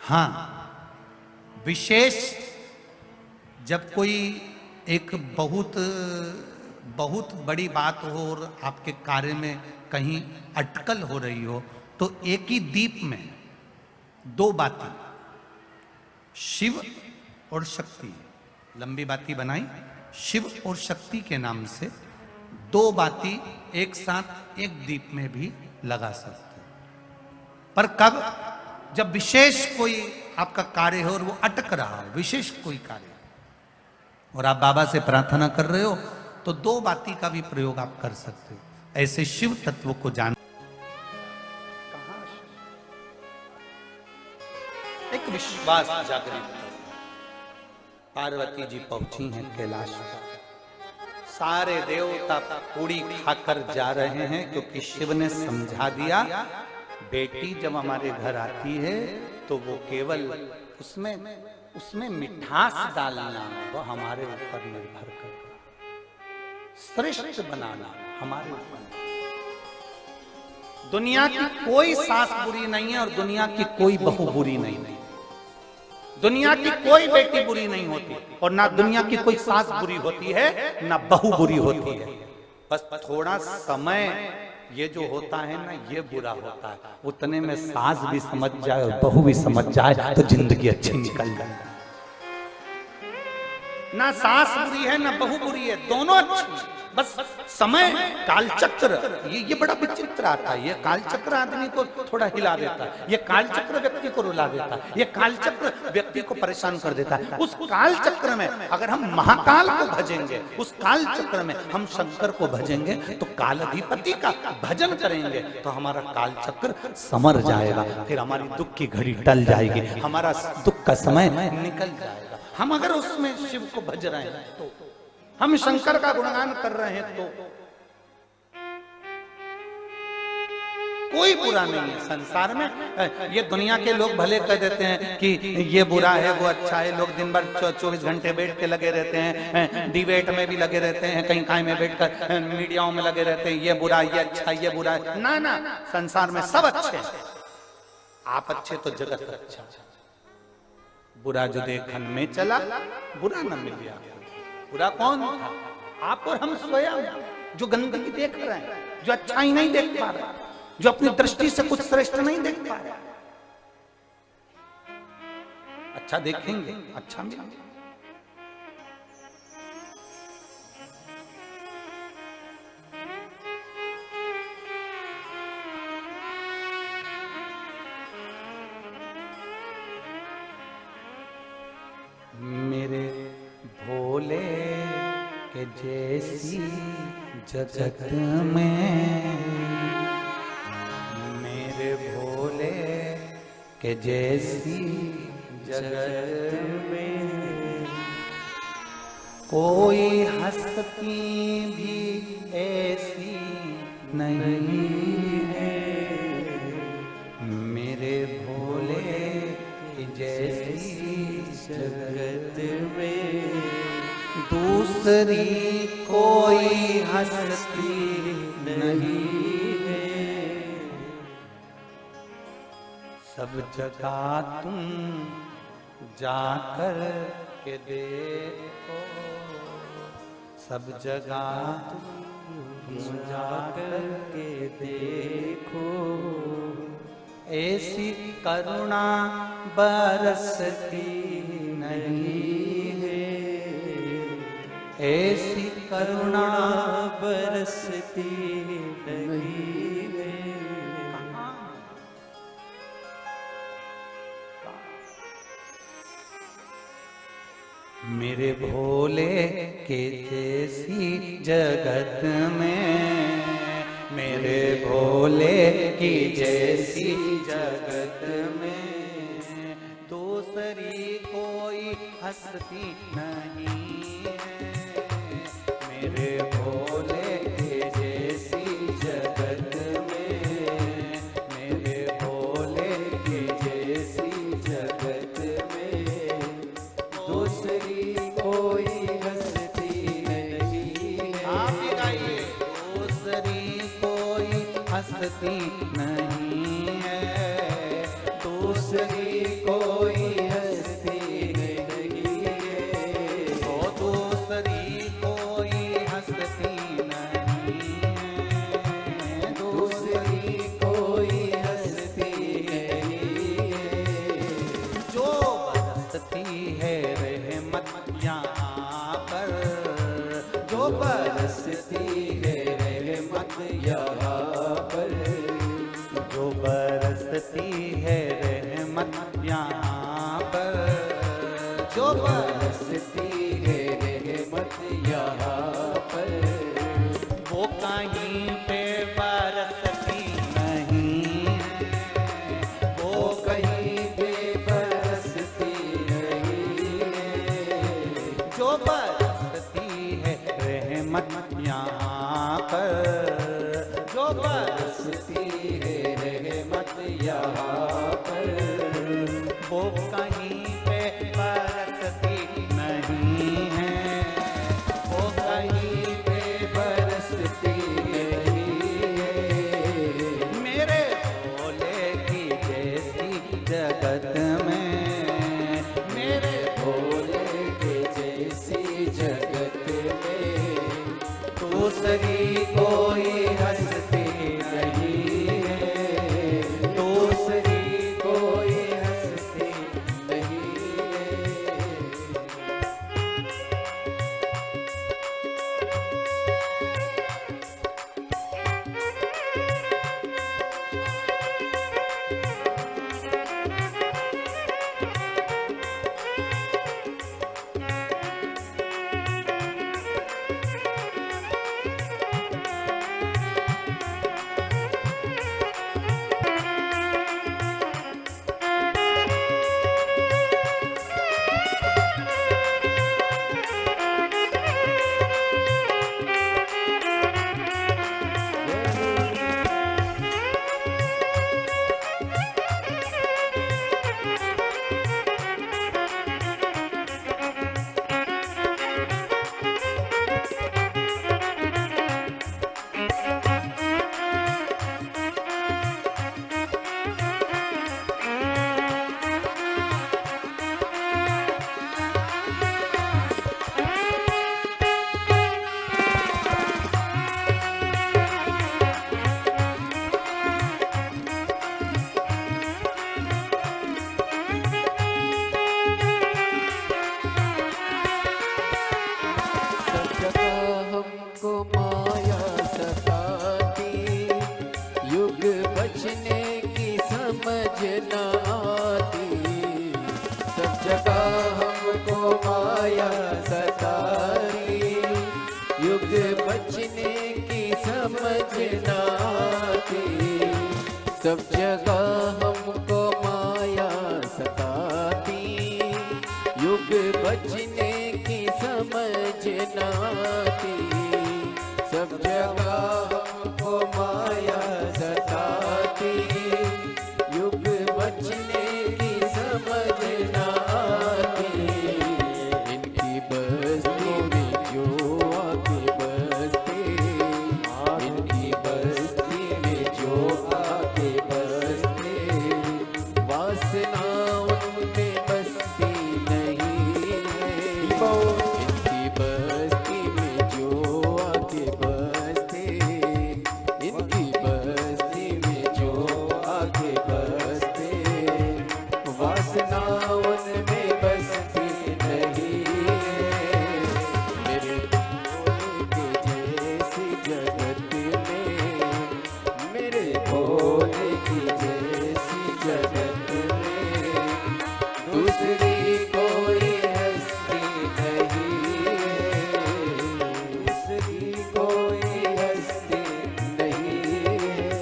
हाँ, विशेष जब कोई एक बहुत बड़ी बात हो और आपके कार्य में कहीं अटकल हो रही हो, तो एक ही दीप में दो बाती, शिव और शक्ति, लंबी बाती बनाई, शिव और शक्ति के नाम से दो बाती एक साथ एक दीप में भी लगा सकते हो। पर कब? जब विशेष कोई आपका कार्य हो और वो अटक रहा हो, विशेष कोई कार्य, और आप बाबा से प्रार्थना कर रहे हो, तो दो बाती का भी प्रयोग आप कर सकते हो। ऐसे शिव तत्व को जान। एक विश्वास जागृत, पार्वती जी पहुंची हैं कैलाश पर। सारे देवता पूरी खाकर जा रहे हैं, क्योंकि शिव ने समझा दिया, बेटी जब हमारे घर आती है तो वो केवल उसमें मिठास डालना वो हमारे ऊपर निर्भर करता, श्रेष्ठ बनाना हमारे ऊपर। दुनिया की कोई सास बुरी नहीं है और दुनिया की कोई बहू बुरी नहीं है, दुनिया की कोई बेटी बुरी नहीं होती और ना दुनिया की कोई सास बुरी होती है, ना बहू बुरी होती है। बस थोड़ा समय ये जो होता है ना, ये बुरा होता है। उतने में सास भी समझ जाए और बहू भी समझ जाए तो जिंदगी अच्छी निकल जाए। ना सास बुरी है ना बहू बुरी है, दोनों अच्छी, बस समय कालचक्र ये बड़ा विचित्र आता है। ये कालचक्र आदमी को थोड़ा हिला देता है, ये कालचक्र व्यक्ति को रुला देता है, ये कालचक्र व्यक्ति को परेशान कर देता है। उस कालचक्र में अगर हम महाकाल को भजेंगे, उस कालचक्र में हम शंकर को भजेंगे, तो कालाधिपति का भजन करेंगे, तो हमारा कालचक्र समर जाएगा, फिर हमारी दुख की घड़ी टल जाएगी, हमारा दुख का समय निकल जाएगा। हम अगर उसमें शिव को भज रहे हैं, तो हम शंकर का गुणगान कर रहे हैं, तो कोई बुरा नहीं है संसार में। ये दुनिया के लोग भले कह देते हैं कि ये बुरा है वो अच्छा है, लोग दिन भर 24 घंटे बैठ के लगे रहते हैं, डिबेट में भी लगे रहते हैं, कहीं कहीं में बैठकर मीडियाओं में लगे रहते हैं, ये बुरा ये अच्छा ये बुरा है। ना ना, संसार में सब अच्छे हैं, आप अच्छे तो जगत अच्छा। बुरा जो देखन में चला बुरा न मिल गया। बुरा कौन था? आप और हम स्वयं, जो गंदगी देख रहे हैं, जो अच्छाई नहीं देख पा रहे, जो अपनी दृष्टि से कुछ श्रेष्ठ नहीं देख पा रहे। अच्छा देखेंगे, अच्छा मिलेगा। मेरे भोले के जैसी जगत में, मेरे भोले के जैसी जगत में, कोई हस्ती भी ऐसी नहीं है। मेरे भोले के जैसी जगत में दूसरी कोई हस्ती नहीं है। सब जगह तुम जाकर के देखो, सब जगह तुम जाकर के देखो, ऐसी करुणा बरसती नहीं है, ऐसी करुणा बरसती नहीं है। मेरे भोले के जैसी जगत में, मेरे भोले की जैसी जगत में दूसरी कोई हस्ती नहीं है। मेरे भोले के जैसी जगत में, मेरे भोले के जैसी जगत में दूसरी कोई हस्ती नहीं है। आप ही गाइए, दूसरी कोई हस्ती नहीं है, दूसरी कोई हस्ती नहीं है, वो दूसरी कोई हस्ती नहीं है, दूसरी कोई हस्ती नहीं है, जो बरसती है रहमत यहाँ पर, जो बरसती है रहमत यहाँ पर, जो बरसती है रहमत यहाँ पर, जो बरसती है रहमत यहाँ पर, वो कहीं पे बरसती नहीं है, वो कहीं पे बरसती नहीं है, जो बरसती है रहमत यहाँ पर, जो बरसती है रहमत यहाँ पर, वो कहीं पे बरसती नहीं है, वो कहीं पे बरसती नहीं है, मेरे भोले की जैसी जगत में, मेरे भोले के जैसी जगत में, दूसरी कोई हस्ती नहीं है, दूसरी कोई हस्ती नहीं है, सब जगह हमको माया सताती, युग बचने की समझ न आती, सब जगह हमको माया सताती, युग बचने की समझ न आती, सब जगह हमको माया सताती, युग बचने की समझ न आती, सब जगह हमको माया सताती, युग बचने की समझ न आती, इनकी बस्ती में जो आके बसते, इनकी बस्ती में जो आके बसते, वासना उनमें बसती नहीं है, इनकी बस्ती में जो आके बसते, इनकी बस्ती में जो आके बसते, वासना उनमें बसती नहीं है, मेरे भोले के जैसी जगत में, मेरे भोले की जैसी जगत में, दूसरी कोई हस्ती नहीं है, दूसरी कोई हस्ती नहीं है।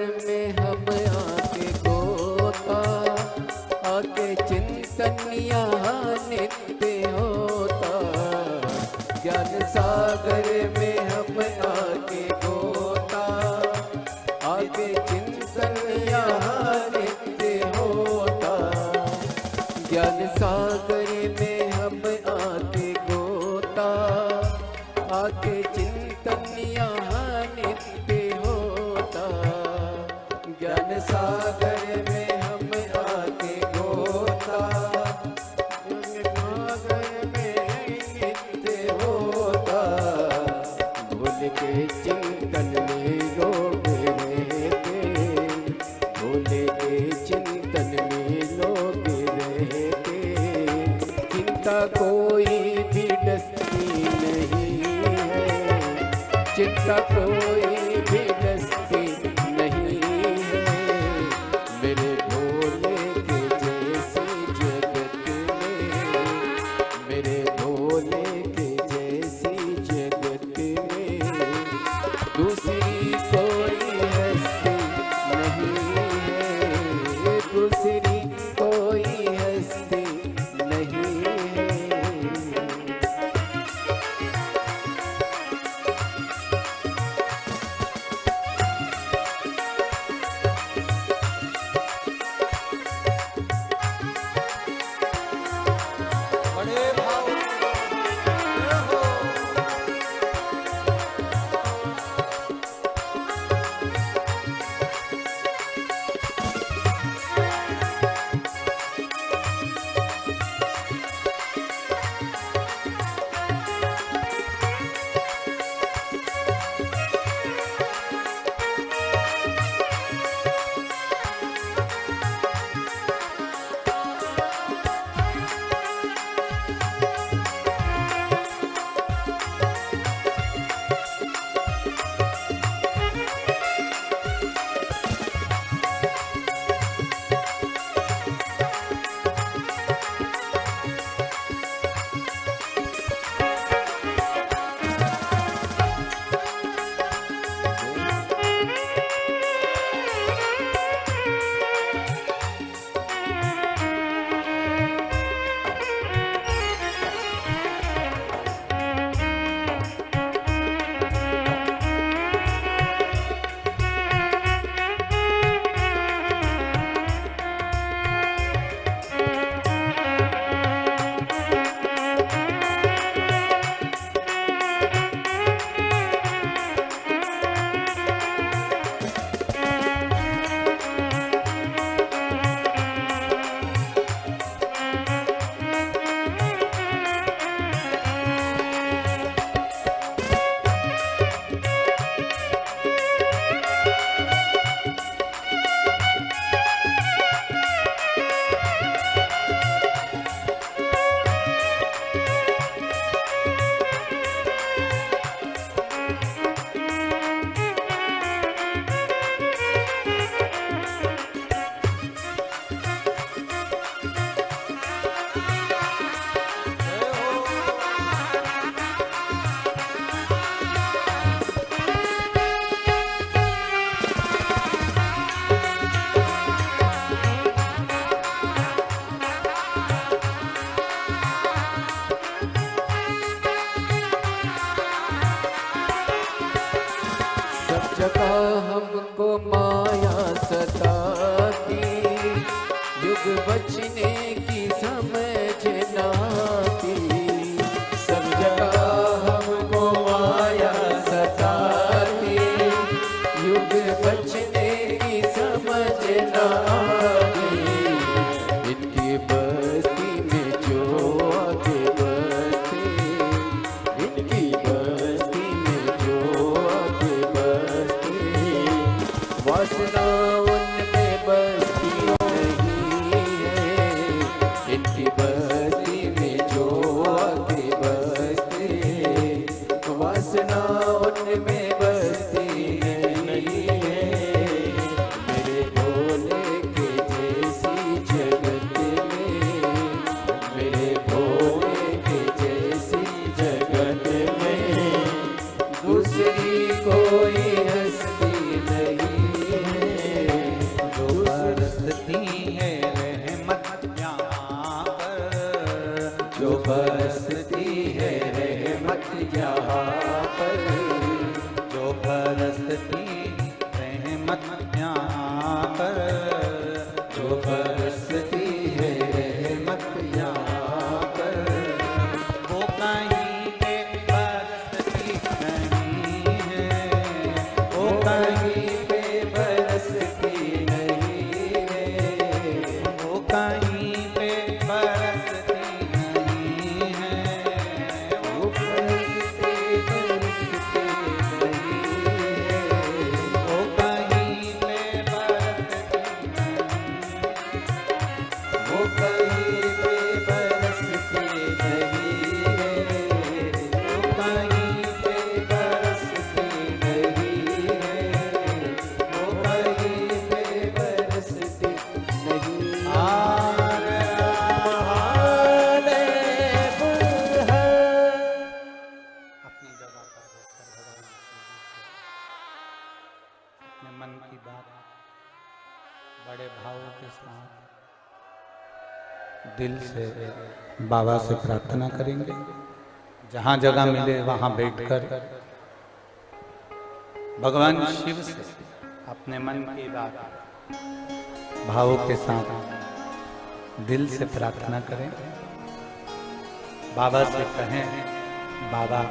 में हम आके गोता, आके चिंतन यहाँ नित्य होता। ज्ञान सागर में हम आके गोता, आके चिंतन यहाँ नित्य होता। ज्ञान सागर में हम आके गोता, आके चिंतन यहाँ नित्य होता। ज्ञान सागर में हम आके गोता, सागर में नित्य होता। भूल के चिंतन में लोग रहते, भूल के चिंतन में लोग रहते। चिंता कोई भी डसती नहीं है, चिंता कोई भी डसती नहीं है। मेरे भोले के जैसी जगत में, मेरे भोले के जैसी जगत में दूसरी कोई हस्ती नहीं है, दूसरी कोई हस्ती नहीं है। बड़े भाव हो। जगह हमको माया सताती, युग बचने की समझ न आती। सब जगह हमको माया सताती, युग बचने की समझ न आती। इनकी बस्ती में जो आगे बसते, इनकी बस्ती में जो आगे बसते, वासना उनमें बसती नहीं है। इनकी बस्ती में जो आगे बसते, वासना उनमें बसती नहीं है। मेरे भोले के जैसी जगत में, मेरे भोले के जैसी जगत में दूसरी कोई हस्ती नहीं है। बड़े भाव के साथ दिल से बाबा से प्रार्थना करेंगे। जहां जगह मिले वहां बैठकर भगवान शिव से अपने मन की बात भावों के साथ दिल से प्रार्थना करें। बाबा से कहें, बाबा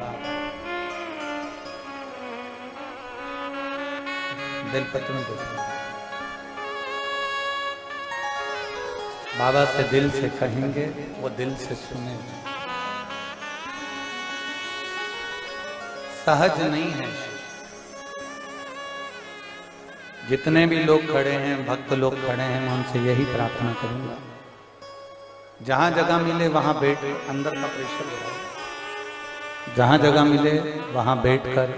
दिल पत्र में देखो, बाबा से दिल से कहेंगे, वो दिल से सुनेंगे। सहज नहीं है। जितने भी लोग खड़े हैं, भक्त लोग खड़े हैं, मैं उनसे यही प्रार्थना करूंगा, जहां जगह मिले वहां बैठ, अंदर का प्रेशर हो रहा है, जहां जगह मिले वहां बैठकर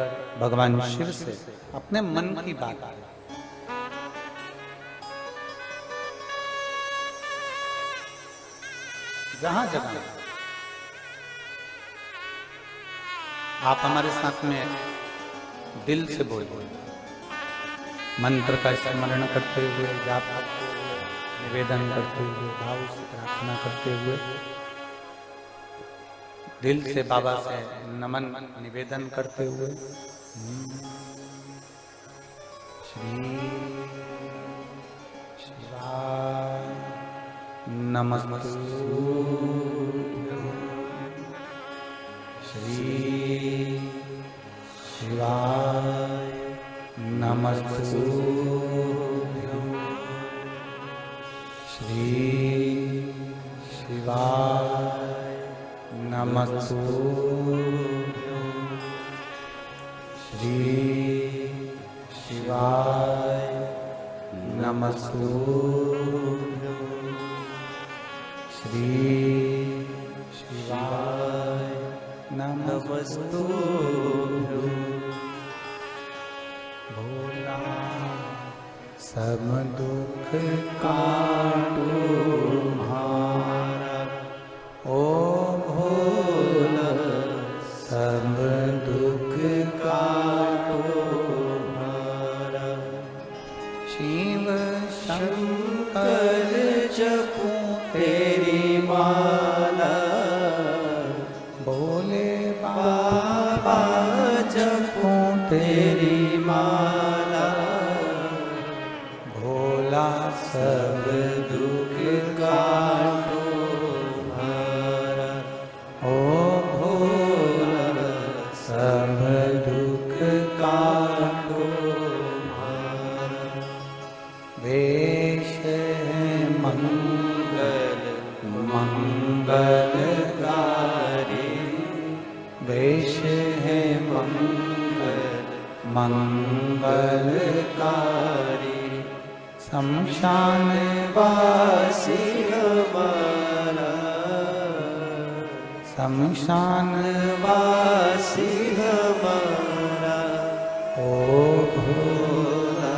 भगवान शिव से अपने मन की बात करें। जहां जगह आप हमारे साथ में दिल से बोलिए, मंत्र का स्मरण करते हुए, जाप करते हुए, निवेदन करते हुए, भाव से प्रार्थना करते हुए, दिल से बाबा से नमन निवेदन करते हुए, श्री शिवाय नमस्तु, श्री शिवाय नमस्तु, श्री शिवाय नमस्तु, श्री शिवाय नमस्तु, श्री शिवाय नमस्तु। भोला सब दुख काटो म्हारा, ओ भोला सब दुख काटो म्हारा। शिव शंकर जपूं तेरी माला, भोले बाबा जपूं तेरी माला। भोला सब दुख काटो म्हारा, ओ भोला सब दुख काटो म्हारा। वेश है मंगल मंगलकारी, वेश है मंगल मंगलकारी। शमशान वासी हमारा, शमशान वासी हमारा। ओ भोला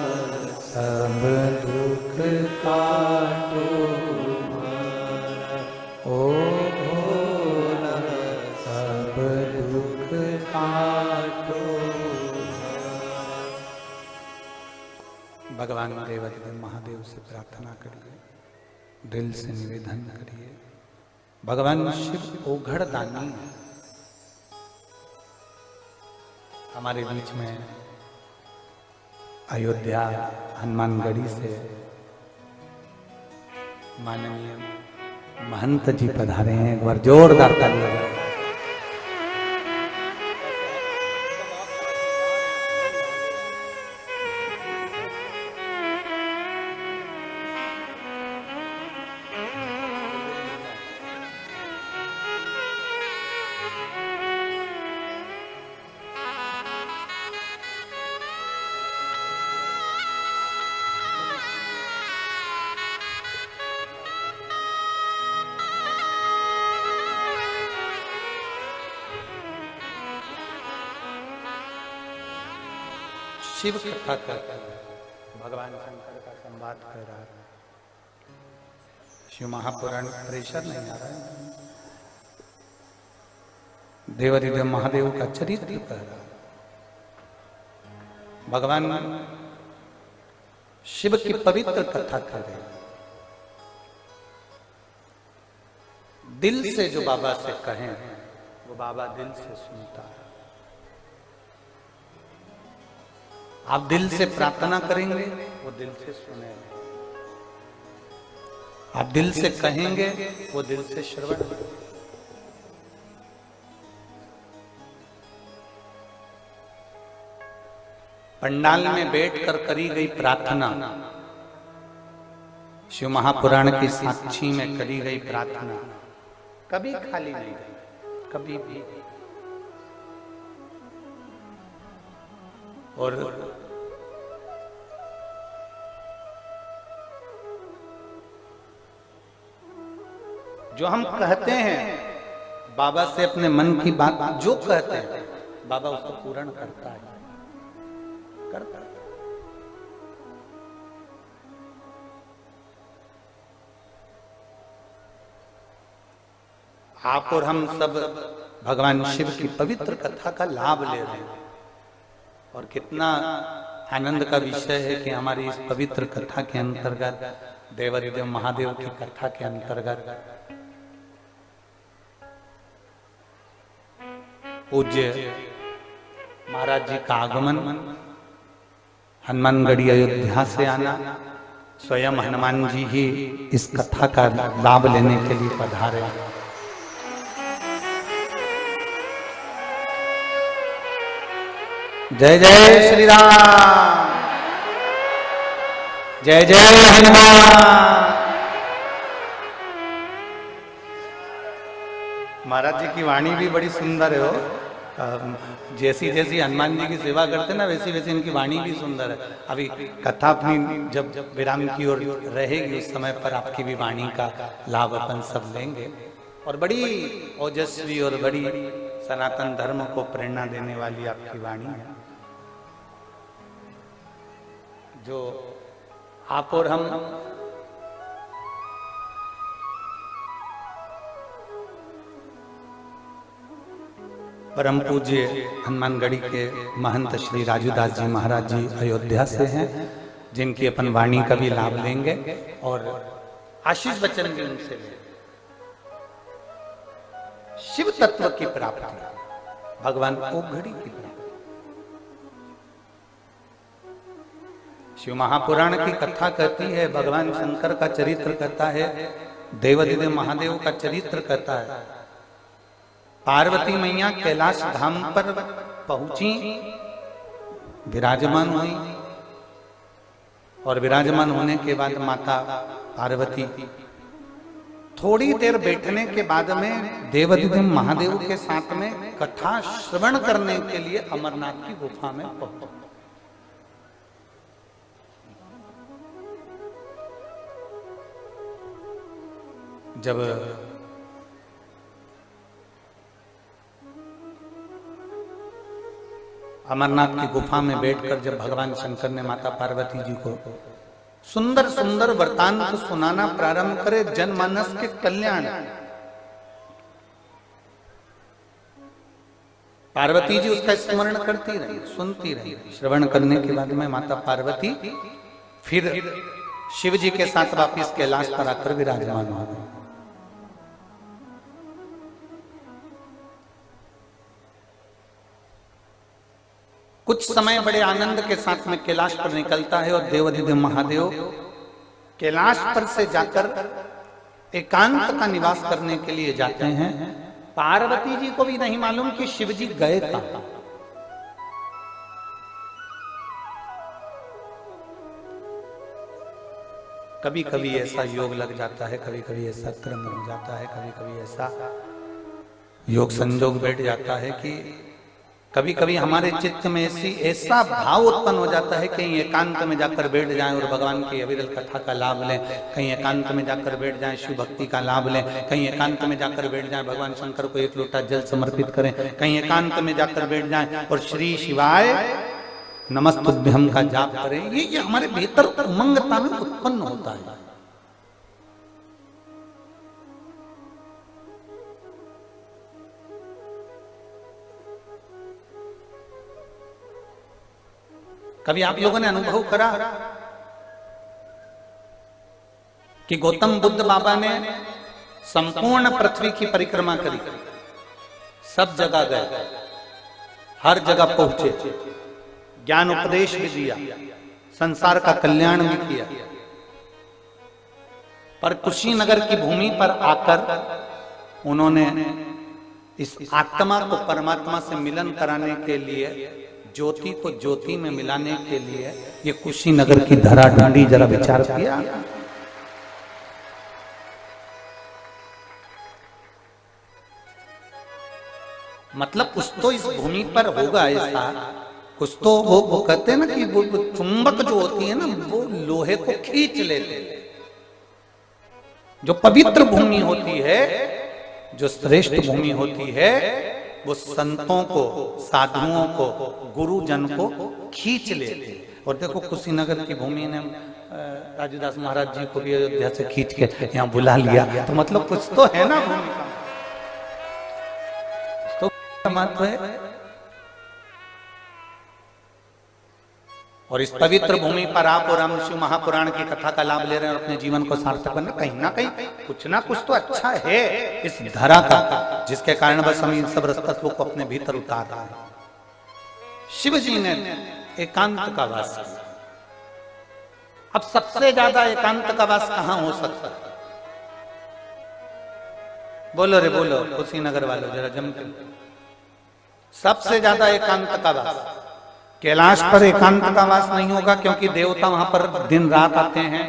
सब दुख काटो म्हारा, ओ भोला सब दुख काटो। भगवान देवाधिदेव महादेव से प्रार्थना करिए, दिल से निवेदन करिए। भगवान शिव ओघड़ दानी है। हमारे बीच में अयोध्या हनुमानगढ़ी से माननीय महंत जी पधारे हैं। एक बार जोरदार ताली बजाएं। शिव कथा करता है, भगवान शंकर का संवाद कर रहा है। शिव महापुराण प्रेशर नहीं आ रहा है, देवाधिदेव महादेव का चरित्र कह रहा है। भगवान शिव की पवित्र कथा कर रहे हैं। दिल से जो बाबा से कहें वो बाबा दिल से सुनता है। आप दिल से प्रार्थना करेंगे वो दिल से सुनेंगे, आप दिल से कहेंगे वो दिल से श्रवण करेंगे। पंडाल में बैठकर करी गई प्रार्थना, शिव महापुराण की साक्षी में करी गई प्रार्थना कभी खाली नहीं गई, कभी भी। और जो हम कहते हैं बाबा से अपने मन की बात जो कहते हैं बाबा उसको पूर्ण करता है, करता है। आप और हम सब भगवान शिव की पवित्र कथा का लाभ ले रहे हैं और कितना आनंद का विषय है कि हमारी इस पवित्र कथा के अंतर्गत देवादिदेव महादेव की कथा के अंतर्गत पूज्य महाराज जी का आगमन, हनुमानगढ़ी अयोध्या से आना, स्वयं हनुमान जी ही इस कथा का लाभ लेने के लिए पधारे। जय जय श्री राम, जय जय हनुमान। महाराज जी की वाणी भी बड़ी सुंदर है हो, जैसी जैसी हनुमान जी की सेवा करते ना वैसी वैसी इनकी वाणी भी सुंदर है। अभी कथा अपनी जब विराम की ओर रहेगी उस समय पर आपकी भी वाणी का लाभ अपन सब लेंगे। और बड़ी ओजस्वी और बड़ी सनातन धर्म को प्रेरणा देने वाली आपकी वाणी है, जो आप और हम परम पूज्य हनुमानगढ़ी के महंत श्री राजूदास जी महाराज जी अयोध्या से हैं, जिनकी अपन वाणी का भी लाभ लेंगे और आशीष वचन भी उनसे लेंगे। शिव तत्व की प्राप्ति, भगवान ओघड़ी की प्राप्ति। शिव महापुराण की कथा कहती है, भगवान शंकर का चरित्र कहता है, देवादिदेव महादेव का चरित्र कहता है। पार्वती मैया कैलाश धाम पर पहुंची, विराजमान हुई और विराजमान होने के बाद माता पार्वती थोड़ी देर बैठने के बाद में देवादिदेव महादेव के साथ में कथा श्रवण करने के लिए अमरनाथ की गुफा में पहुंची। जब अमरनाथ की गुफा में बैठकर जब भगवान शंकर ने माता पार्वती जी को सुंदर सुंदर वृतांत सुनाना प्रारंभ करे जनमानस के कल्याण, पार्वती जी उसका स्मरण करती रही, सुनती रही। श्रवण करने के बाद में माता पार्वती फिर शिव जी के साथ वापिस कैलाश पर आकर विराजमान हो गई। कुछ समय बड़े आनंद के साथ में कैलाश पर निकलता है और देवादिदेव महादेव कैलाश पर से जाकर एकांत का निवास करने के लिए जाते हैं। पार्वती जी को भी नहीं मालूम कि शिव जी गए कहां। कभी कभी ऐसा योग लग जाता है, कभी कभी ऐसा क्रम हो जाता है, कभी कभी ऐसा योग संजोग बैठ जाता है कि कभी कभी हमारे चित्त में ऐसा भाव उत्पन्न हो जाता है, कहीं एकांत में जाकर बैठ जाएं और भगवान की अविरल कथा का लाभ लें, कहीं एकांत में जाकर बैठ जाएं शिव भक्ति का लाभ लें, कहीं एकांत में जाकर बैठ जाएं भगवान शंकर को एक लोटा जल समर्पित करें, कहीं एकांत में जाकर बैठ जाएं और श्री शिवाय नमस्तुभ्यम का जाप करें। ये हमारे भीतर उमंगता में उत्पन्न होता है। कभी आप लोगों ने अनुभव करा कि गौतम बुद्ध बाबा ने संपूर्ण पृथ्वी की परिक्रमा करी, सब जगह गए, हर जगह पहुंचे, ज्ञान उपदेश भी दिया, संसार का कल्याण भी किया, पर कुशीनगर की भूमि पर आकर उन्होंने इस आत्मा को परमात्मा से मिलन कराने के लिए, ज्योति को ज्योति में मिलाने के लिए ये कुशीनगर की धरा ढूंढी। जरा विचार किया। मतलब कुछ तो इस भूमि पर होगा ऐसा, कुछ तो वो कहते हैं ना कि वो चुंबक जो होती है ना, वो लोहे को खींच लेते हैं। जो पवित्र भूमि होती है, जो श्रेष्ठ भूमि होती है, वो संतों को, साधुओं को, गुरुजन को खींच लेते हैं। और देखो कुशीनगर की भूमि ने राजदास महाराज जी को भी अयोध्या से खींच के यहाँ बुला लिया, तो मतलब कुछ तो है ना भूमि का, तो महत्व है। और इस पवित्र भूमि पर आप और हम शिव महापुराण की कथा का लाभ ले रहे हैं और अपने जीवन को सार्थक करना, कहीं ना कुछ तो अच्छा है इस धरा का, जिसके कारण बस हम इन सब रस तत्वों को अपने भीतर उतार रहे हैं। शिव जी ने एकांत का वास किया। अब सबसे ज्यादा एकांत का वास कहां हो सकता है? बोलो रे बोलो, कुशीनगर वालों जरा जम के। सबसे ज्यादा एकांत का वास कैलाश पर एकांत का वास नहीं होगा, क्योंकि देवता वहां पर दिन रात आते हैं,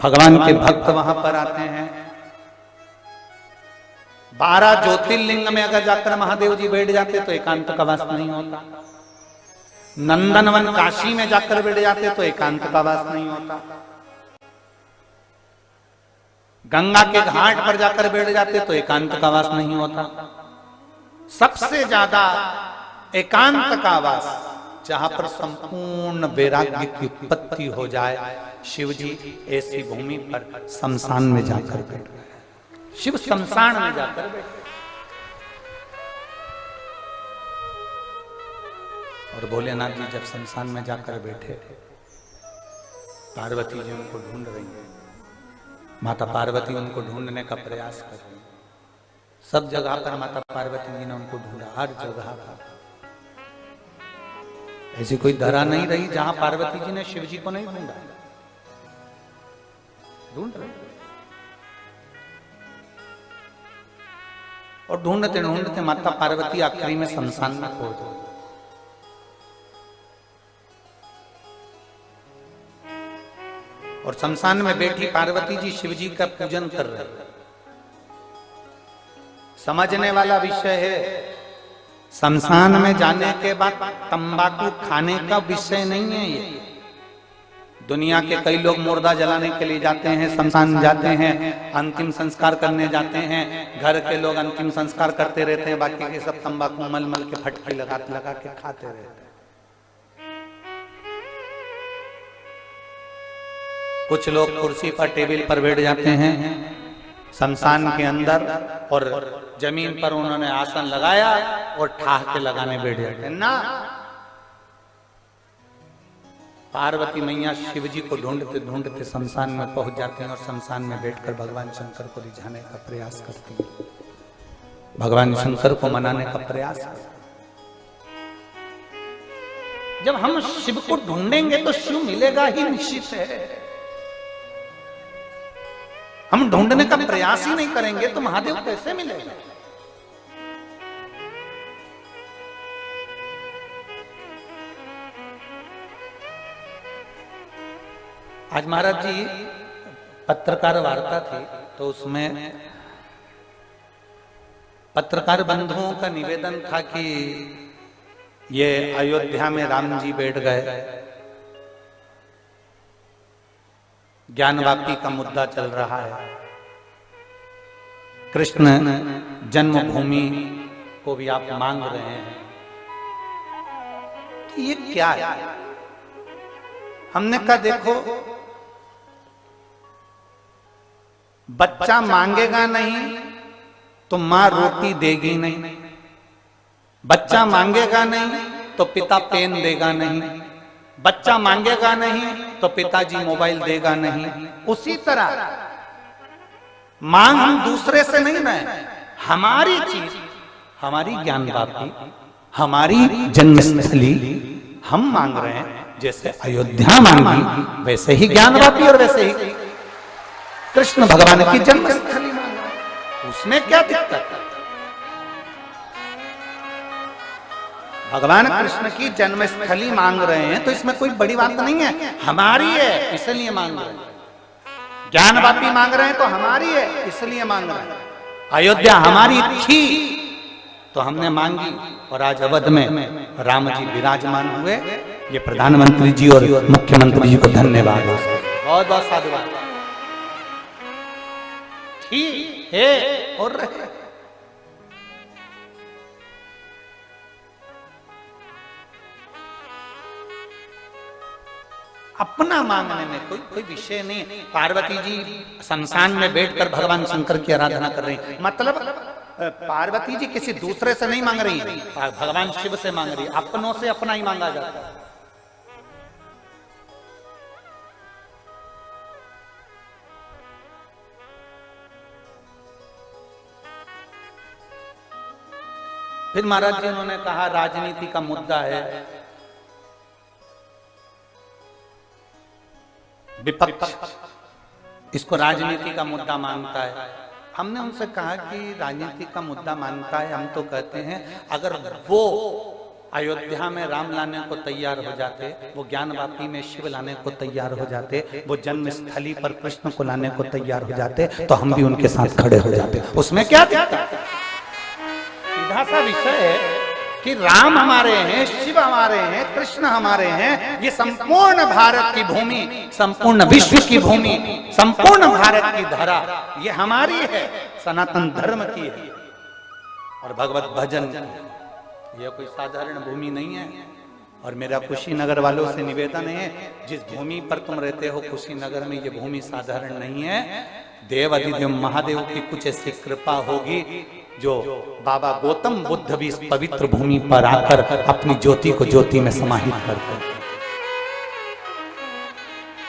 भगवान के भक्त वहां पर आते हैं। 12 ज्योतिर्लिंग में अगर जाकर महादेव जी बैठ जाते तो एकांत का वास नहीं होता। नंदनवन काशी में जाकर बैठ जाते तो एकांत का वास नहीं होता। गंगा के घाट पर जाकर बैठ जाते तो एकांत का वास नहीं होता। सबसे ज्यादा एकांत का वास जहां पर संपूर्ण वैराग्य की उत्पत्ति हो जाए, शिव जी ऐसी भूमि पर शमशान में जाकर बैठ गए। शिव शमशान में जाकर बैठे और भोलेनाथ जी जब शमशान में जाकर बैठे, पार्वती जी उनको ढूंढ रही है। माता पार्वती उनको ढूंढने का प्रयास कर रही है। सब जगह पर माता पार्वती जी ने उनको ढूंढा, हर जगह पर। ऐसी कोई धरा नहीं रही जहां पार्वती जी ने शिव जी को नहीं ढूंढा। ढूंढ रहे और ढूंढते ढूंढते माता पार्वती आखिरी में शमशान में पहुंच गई। और शमशान में बैठी पार्वती जी शिव जी का पूजन कर रहे। समझने वाला विषय है, शमशान में जाने के बाद तंबाकू खाने का विषय नहीं है ये। दुनिया के कई लोग मुर्दा जलाने के लिए जाते हैं, शमशान जाते हैं, अंतिम संस्कार करने जाते हैं। घर के लोग अंतिम संस्कार करते रहते हैं, बाकी के सब तंबाकू मल मल के फटके लगा के खाते रहते हैं। कुछ लोग कुर्सी पर टेबल पर बैठ जाते हैं शमशान के अंदर, और जमीन पर उन्होंने आसन लगाया और ठाह के लगाने बैठ जाते हैं ना। पार्वती मैया शिव जी को ढूंढते ढूंढते शमशान में पहुंच जाते हैं और शमशान में बैठकर भगवान शंकर को रिझाने का प्रयास करती हैं, भगवान शंकर को मनाने का प्रयास करती हैं। जब हम शिव को ढूंढेंगे तो शिव मिलेगा ही निश्चित है। हम ढूंढने का प्रयास ही नहीं करेंगे तो महादेव कैसे मिलेगा? आज महाराज जी पत्रकार वार्ता थी, तो उसमें पत्रकार बंधुओं का निवेदन था कि ये अयोध्या में राम जी बैठ गए, ज्ञानवापी का मुद्दा चल रहा है, कृष्ण जन्मभूमि को भी आप मांग रहे हैं, कि ये क्या है? हमने कहा देखो, बच्चा मांगेगा नहीं तो मां रोटी देगी नहीं, बच्चा मांगेगा नहीं तो पिता पेन देगा नहीं, बच्चा मांगेगा नहीं तो पिताजी मोबाइल देगा नहीं। उसी तरह मांग हम दूसरे से नहीं रहे, हमारी चीज, हमारी ज्ञान वापी, हमारी जन्मस्थली हम मांग रहे हैं। जैसे अयोध्या मांगी वैसे ही ज्ञान वापी और वैसे ही कृष्ण भगवान की जन्मस्थली मांगी। उसमें क्या दिक्कत है? भगवान कृष्ण की जन्मस्थली मांग रहे हैं तो इसमें कोई बड़ी बात नहीं है, हमारी है इसलिए मांग रहे हैं। ज्ञानवापी मांग रहे हैं तो हमारी है इसलिए मांग रहे हैं। अयोध्या हमारी थी तो हमने मांगी, और आज अवध में राम जी विराजमान हुए। ये प्रधानमंत्री जी और मुख्यमंत्री जी को धन्यवाद हो, बहुत बहुत साधुवाद। ठीक है और रहे। अपना मांगने में कोई विषय नहीं। पार्वती जी शमशान में बैठकर भगवान शंकर की आराधना कर रही हैं, मतलब पार्वती जी किसी दूसरे से नहीं मांग रही है, भगवान शिव से मांग रही है। अपनों से अपना ही मांगा जाता है। फिर महाराज जी उन्होंने कहा राजनीति का मुद्दा है, विपक्ष इसको राजनीति का मुद्दा मानता है। हमने उनसे कहा कि राजनीति का मुद्दा मानता है, हम तो कहते हैं अगर वो अयोध्या में राम लाने को तैयार हो जाते, वो ज्ञानवापी में शिव लाने को तैयार हो जाते, वो जन्मस्थली पर कृष्ण को लाने को तैयार हो जाते, तो हम भी उनके साथ खड़े हो जाते। उसमें क्या दिक्कत है? सीधा सा विषय है कि राम हमारे हैं, शिव हमारे हैं, कृष्ण हमारे हैं। ये संपूर्ण भारत की भूमि, संपूर्ण विश्व की भूमि, संपूर्ण भारत की धरा ये हमारी है, सनातन धर्म की है और भगवत भजन की। ये कोई साधारण भूमि नहीं है। और मेरा कुशीनगर वालों से निवेदन है, जिस भूमि पर तुम रहते हो कुशीनगर में, ये भूमि साधारण नहीं है। देव अधिदेव महादेव की कुछ ऐसी कृपा होगी जो बाबा गौतम बुद्ध भी इस पवित्र भूमि पर आकर अपनी ज्योति को ज्योति में समाहित करते हैं।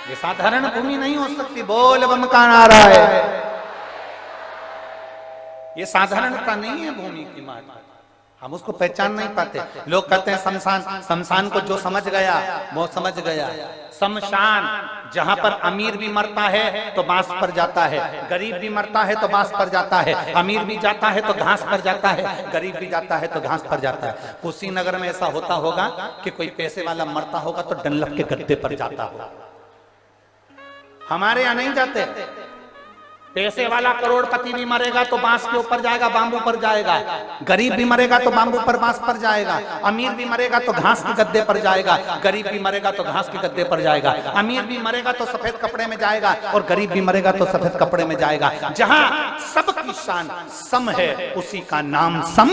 ये साधारण भूमि नहीं हो सकती। बोल बम का नारा है। ये साधारणता नहीं है भूमि की माता, हम उसको पहचान नहीं पाते। लोग कहते हैं शमशान, शमशान को जो समझ गया वो समझ गया। शमशान जहां पर अमीर भी मरता है तो बांस पर जाता है, गरीब भी मरता है तो बांस पर जाता है, अमीर भी जाता है तो घास पर जाता है, गरीब भी जाता है तो घास पर जाता है। कुशीनगर में ऐसा होता होगा कि कोई पैसे वाला मरता होगा तो डनलप के गद्दे पर जाता होगा। हमारे यहाँ नहीं जाते। पैसे वाला करोड़पति भी मरेगा तो बांस के ऊपर जाएगा, बांबू पर जाएगा। गरीब भी मरेगा तो बांबू पर, बांस पर जाएगा। अमीर भी मरेगा तो घास के गद्दे पर जाएगा, गरीब भी मरेगा तो घास के गद्दे पर जाएगा। अमीर भी मरेगा तो सफेद कपड़े में जाएगा और गरीब भी मरेगा तो सफेद कपड़े में जाएगा। जहां सबकी शान सम है उसी का नाम सम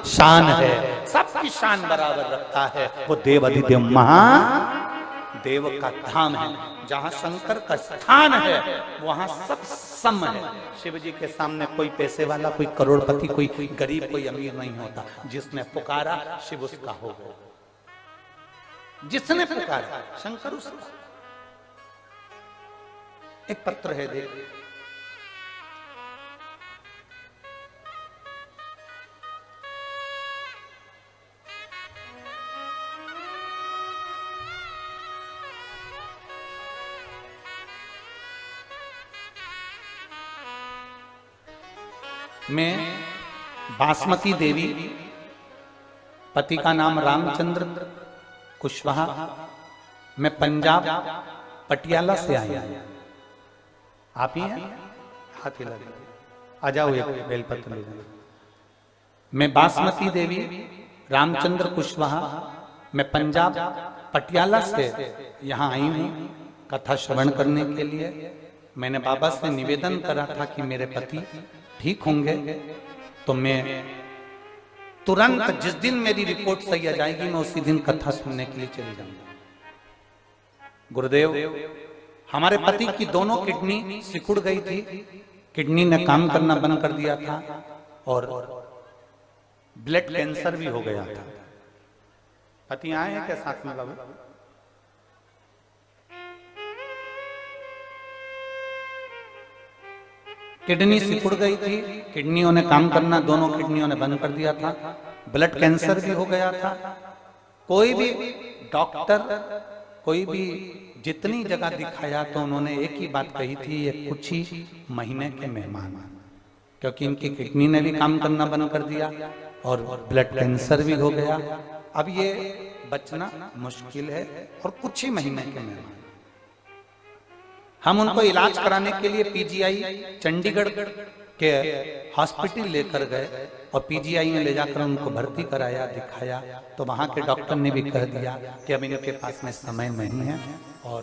शान है। सबकी शान बराबर रखता है वो देव अधिदेव महादेव का धाम है। जहां शंकर का स्थान है वहां सब सम है। शिव जी के सामने कोई पैसे वाला, कोई करोड़पति, कोई गरीब, कोई अमीर नहीं होता। जिसने पुकारा शिव उसका होगा, जिसने पुकारा शंकर उसका। एक पत्र है देख, मैं बासमती देवी, पति का नाम रामचंद्र कुशवाहा, मैं पंजाब पटियाला से आई हूं। आप ही हैं? हाथ हिला दे, आ जाओ, एक बेलपत्र ले जाओ। मैं बासमती देवी रामचंद्र कुशवाहा, मैं पंजाब पटियाला से यहाँ आई हूँ कथा श्रवण करने के लिए। मैंने बाबा से निवेदन करा था कि मेरे पति ठीक होंगे तो मैं तुरंत, जिस दिन मेरी रिपोर्ट सही आ जाएगी, मैं उसी दिन कथा सुनने के लिए चली जाऊंगा। गुरुदेव, हमारे पति की दोनों किडनी सिकुड़ गई थी, किडनी ने काम करना बंद कर दिया था और ब्लड कैंसर भी हो गया था। पति आए हैं क्या साथ में बाबू? किडनी सिकुड़ गई थी, किडनियों ने काम करना, दोनों किडनियों ने बंद कर दिया था, ब्लड कैंसर भी हो गया था। कोई भी डॉक्टर, कोई भी जितनी जगह दिखाया तो उन्होंने एक ही बात कही थी, ये कुछ ही महीने के मेहमान, क्योंकि इनकी किडनी ने भी काम करना बंद कर दिया और ब्लड कैंसर भी हो गया। अब ये बचना मुश्किल है और कुछ ही महीने के मेहमान। हम उनको इलाज कराने के लिए पीजीआई चंडीगढ़ के हॉस्पिटल लेकर गए और पीजीआई में ले जाकर उनको भर्ती कराया, दिखाया, तो वहां के डॉक्टर ने भी कह दिया कि अब इनके पास में समय नहीं है और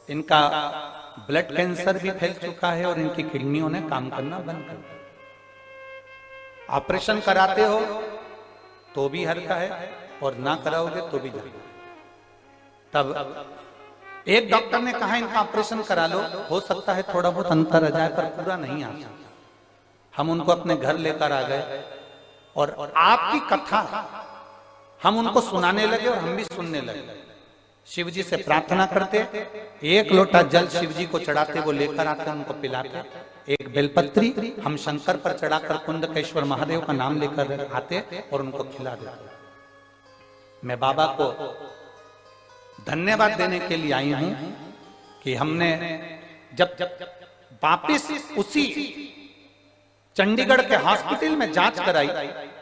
इनका ब्लड कैंसर भी फैल चुका है और इनकी किडनियों ने काम करना बंद कर दिया। ऑपरेशन कराते हो तो भी हल्का है और ना कराओगे तो भी जल्दी। तब एक डॉक्टर ने कहा इनका ऑपरेशन करा लो, हो सकता है थोड़ा बहुत अंतर आ जाए पर पूरा नहीं आ सकता। हम उनको अपने घर लेकर आ गए और आपकी कथा हम उनको सुनाने लगे और हम भी सुनने लगे। शिव जी से प्रार्थना करते, एक लोटा जल शिव जी को चढ़ाते, वो लेकर आते, उनको पिलाते, एक बेलपत्री हम शंकर पर चढ़ाकर कुंदकेश्वर महादेव का नाम लेकर आते और उनको खिला देते। मैं बाबा को धन्यवाद देने के लिए आई हूं कि हमने जब वापिस उसी चंडीगढ़ के हॉस्पिटल में जांच कराई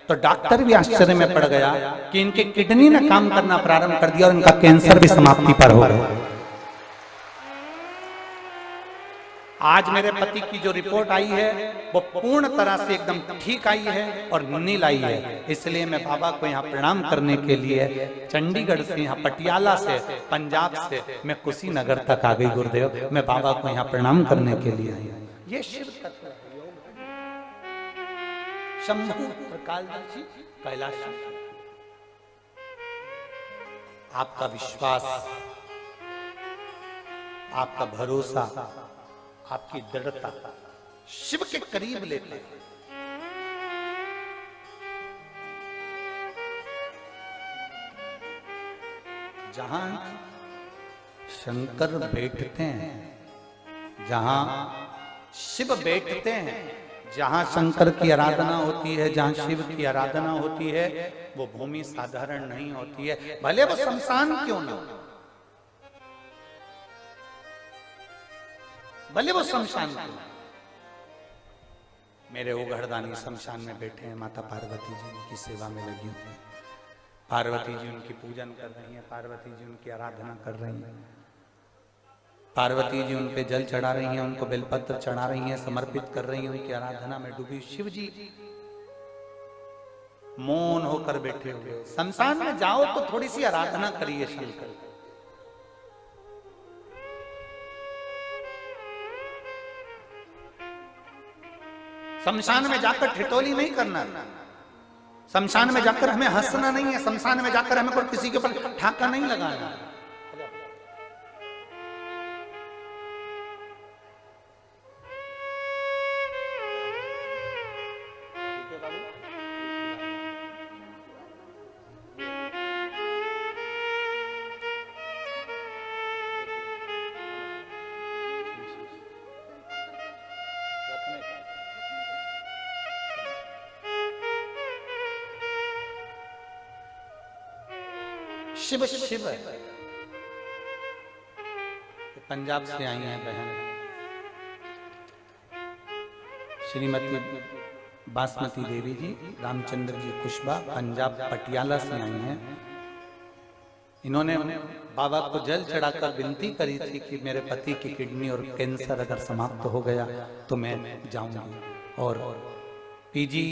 तो डॉक्टर भी आश्चर्य में पड़ गया कि इनकी किडनी ने काम करना प्रारंभ कर दिया और इनका कैंसर भी समाप्ति पर हो गया। आज मेरे पति की जो रिपोर्ट आई है वो पूर्ण तरह से एकदम ठीक आई है और नील आई है। इसलिए मैं बाबा को यहाँ प्रणाम करने के लिए चंडीगढ़ से, यहाँ पटियाला से, पंजाब से मैं कुशीनगर तक आ गई गुरुदेव। मैं बाबा को यहाँ प्रणाम करने के लिए आई। ये शिव तत्व है, शंभु प्रकाशदर्शी कैलाश। आपका विश्वास, आपका भरोसा, आपकी दृढ़ता शिव के करीब लेते हैं। जहां शंकर बैठते हैं, जहां शिव बैठते हैं, जहां शंकर की आराधना होती है, जहां शिव की आराधना होती है, वो भूमि साधारण नहीं होती है, भले वो शमशान क्यों ना हो, भले वो शमशान क्यों। मेरे ओघड़दानी शमशान में बैठे हैं, माता पार्वती जी उनकी सेवा में लगी हुई है। पार्वती जी उनकी पूजन कर रही हैं, पार्वती जी उनकी आराधना कर रही हैं, पार्वती जी उन पे जल चढ़ा रही हैं, उनको बेलपत्र चढ़ा रही हैं, समर्पित कर रही हैं, उनकी आराधना में डूबी। शिव जी मौन होकर बैठे हुए। शमशान में जाओ तो थोड़ी सी आराधना करिए शंकर। शमशान में जाकर ठिठोली नहीं करना, शमशान में जाकर हमें हंसना नहीं है, शमशान में जाकर हमें कोई किसी के ऊपर ठाका नहीं लगाना। शिव शिव पंजाब से आई हैं बहन श्रीमती बासमती देवी जी, रामचंद्र जी कुशबा, पंजाब पटियाला से आई हैं। इन्होंने बाबा को जल चढ़ाकर विनती करी थी कि मेरे पति की किडनी और कैंसर अगर समाप्त हो गया तो मैं जाऊंगी। और पीजी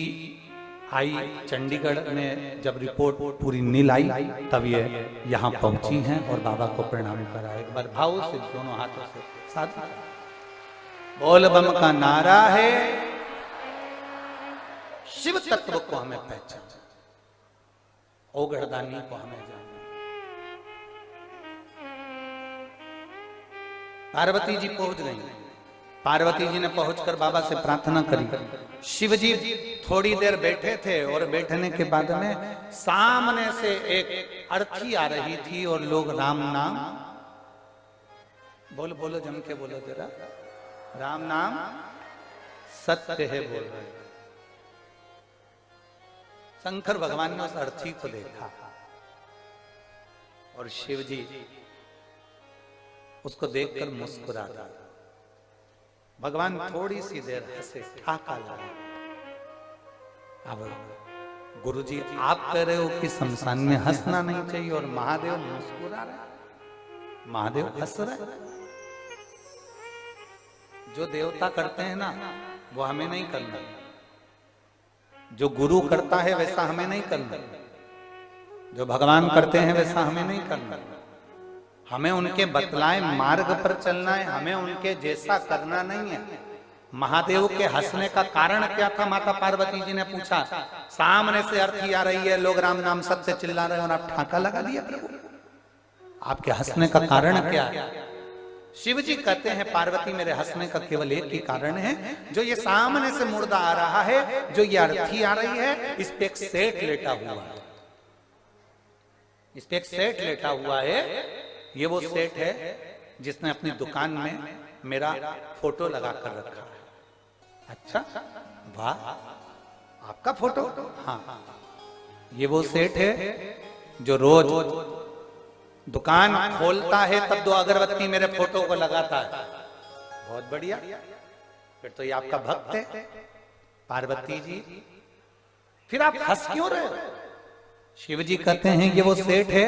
आई चंडीगढ़ में जब रिपोर्ट पूरी नील आई तब ये यहाँ पहुंची हैं और बाबा को प्रणाम करा। एक बार भाव से दोनों हाथों से साथ बोल बम का नारा है, शिव तत्व को हमें पहचान, ओघड़दानी को हमें जाना। पार्वती जी पहुंच गई। पार्वती जी ने पहुंचकर बाबा से प्रार्थना करी। शिव जी थोड़ी देर बैठे थे और बैठने के बाद में सामने से एक अर्थी आ रही थी और लोग राम नाम बोलो बोलो जम के बोलो जरा, राम नाम सत्य है बोल रहे हैं। शंकर भगवान ने उस अर्थी को देखा और शिव जी उसको देखकर मुस्कुरा दिया। भगवान थोड़ी सी देर हंसे, ठाका लगा। अब गुरुजी आप कह रहे हो कि शमशान में हंसना नहीं चाहिए और महादेव मुस्कुरा रहे, महादेव हंस रहे। जो देवता करते हैं ना वो हमें नहीं करना, जो गुरु करता है वैसा हमें नहीं करना, जो भगवान करते हैं वैसा हमें नहीं करना। हमें उनके बतलाए मार्ग पर चलना है, हमें उनके जैसा करना नहीं है। महादेव के हंसने का कारण क्या था? माता पार्वती जी ने पूछा। सामने से अर्थी आ रही है, लोग राम नाम सत्य चिल्ला रहे हैं और आप ठाका लगा दिया प्रभु। आपके हंसने का कारण क्या है? शिव जी कहते हैं पार्वती मेरे हंसने का केवल एक ही कारण है, जो ये सामने से मुर्दा आ रहा है, जो ये अर्थी आ रही है, इस पे एक सेठ लेटा हुआ है, इस पे एक सेठ लेटा हुआ है। ये वो सेठ है जिसने अपनी दुकान में मेरा फोटो लगा कर रखा है। अच्छा, वाह, आपका फोटो? हाँ, ये वो सेठ है जो रोज दुकान खोलता है तब 2 अगरबत्ती मेरे फोटो को लगाता है। बहुत बढ़िया, फिर तो ये आपका भक्त है पार्वती जी। फिर आप हंस क्यों रहे हो? शिव जी कहते हैं ये वो सेठ है